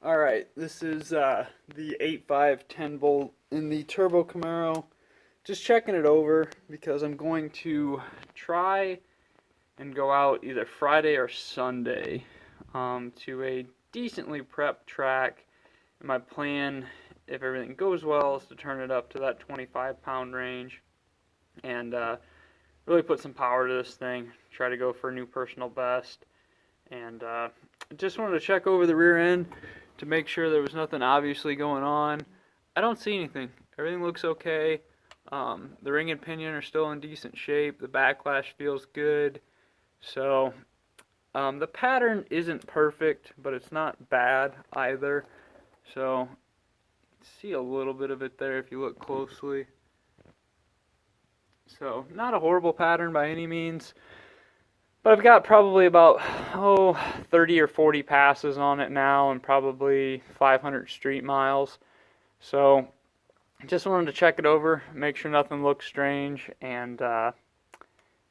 Alright, this is the 8.5 10 volt in the Turbo Camaro. Just checking it over because I'm going to try and go out either Friday or Sunday to a decently prepped track. And my plan, if everything goes well, is to turn it up to that 25-pound range and really put some power to this thing. Try to go for a new personal best. And just wanted to check over the rear end to make sure there was nothing obviously going on. I don't see anything. Everything looks okay. The ring and pinion are still in decent shape. The backlash feels good. So the pattern isn't perfect, but it's not bad either. So see a little bit of it there if you look closely. So not a horrible pattern by any means. But I've got probably about 30 or 40 passes on it now and probably 500 street miles. So just wanted to check it over, make sure nothing looks strange, and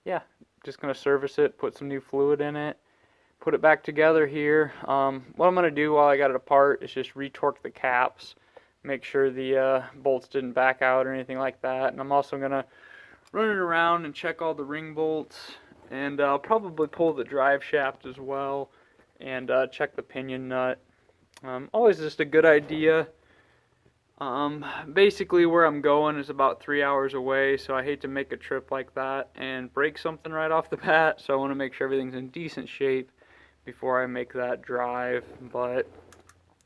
yeah, just going to service it, put some new fluid in it, put it back together here. What I'm going to do while I got it apart is just retorque the caps, make sure the bolts didn't back out or anything like that. And I'm also going to run it around and check all the ring bolts. And I'll probably pull the drive shaft as well and check the pinion nut. Always just a good idea. Basically where I'm going is about 3 hours away, so I hate to make a trip like that and break something right off the bat, so I want to make sure everything's in decent shape before I make that drive. But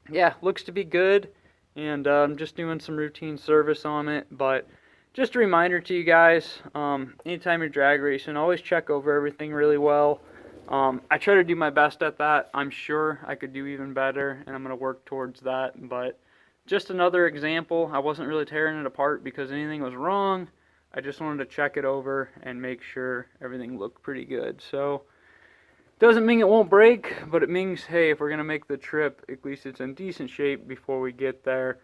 yeah, looks to be good, and I'm just doing some routine service on it. But just a reminder to you guys, anytime you're drag racing, always check over everything really well. I try to do my best at that. I'm sure I could do even better, and I'm going to work towards that. But just another example, I wasn't really tearing it apart because anything was wrong. I just wanted to check it over and make sure everything looked pretty good. So, doesn't mean it won't break, but it means, hey, if we're going to make the trip, at least it's in decent shape before we get there.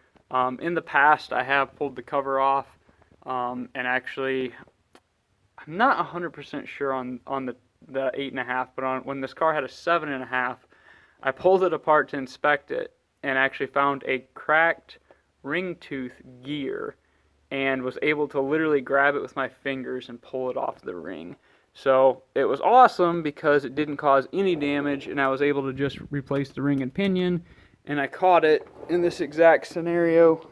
In the past, I have pulled the cover off. And actually, I'm not 100% sure on the 8.5, but when this car had a 7.5, I pulled it apart to inspect it and actually found a cracked ring tooth gear and was able to literally grab it with my fingers and pull it off the ring. So it was awesome because it didn't cause any damage, and I was able to just replace the ring and pinion, and I caught it in this exact scenario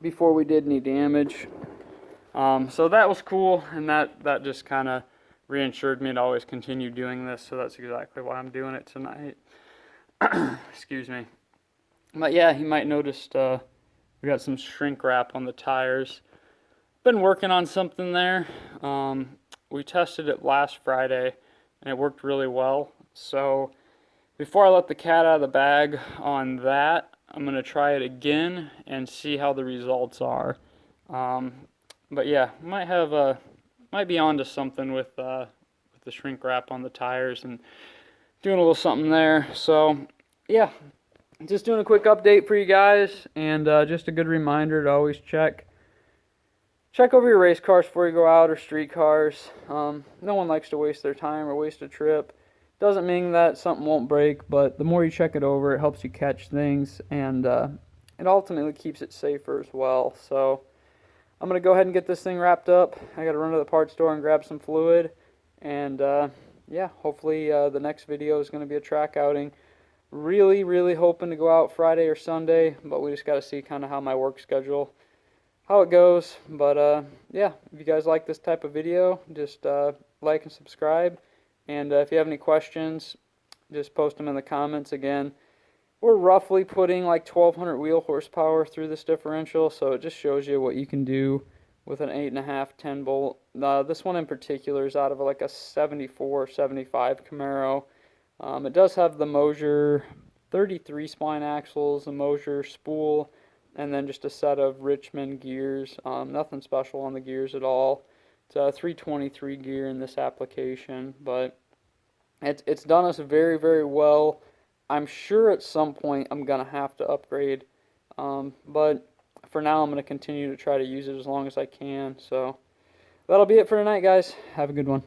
before we did any damage. So that was cool, and that just kind of reassured me to always continue doing this, so that's exactly why I'm doing it tonight. Excuse me. But yeah, you might notice we got some shrink wrap on the tires. Been working on something there. We tested it last Friday, and it worked really well. So before I let the cat out of the bag on that, I'm going to try it again and see how the results are. But yeah, might be onto something with the shrink wrap on the tires and doing a little something there. So yeah, just doing a quick update for you guys, and just a good reminder to always check over your race cars before you go out, or street cars. No one likes to waste their time or waste a trip. Doesn't mean that something won't break, but the more you check it over, it helps you catch things, and it ultimately keeps it safer as well. So I'm going to go ahead and get this thing wrapped up. I got to run to the parts store and grab some fluid, and yeah, hopefully the next video is going to be a track outing. Really hoping to go out Friday or Sunday, but we just got to see kind of how my work schedule, how it goes. But yeah, if you guys like this type of video, just like and subscribe. And if you have any questions, just post them in the comments. Again, we're roughly putting like 1,200 wheel horsepower through this differential, so it just shows you what you can do with an 8.5 10 volt. This one in particular is out of like a 74 75 Camaro. It does have the Mosier 33 spline axles, a Mosier spool, and then just a set of Richmond gears. Nothing special on the gears at all. It's a 323 gear in this application, but it's done us very well. I'm sure at some point I'm going to have to upgrade, but for now I'm going to continue to try to use it as long as I can. So that'll be it for tonight, guys. Have a good one.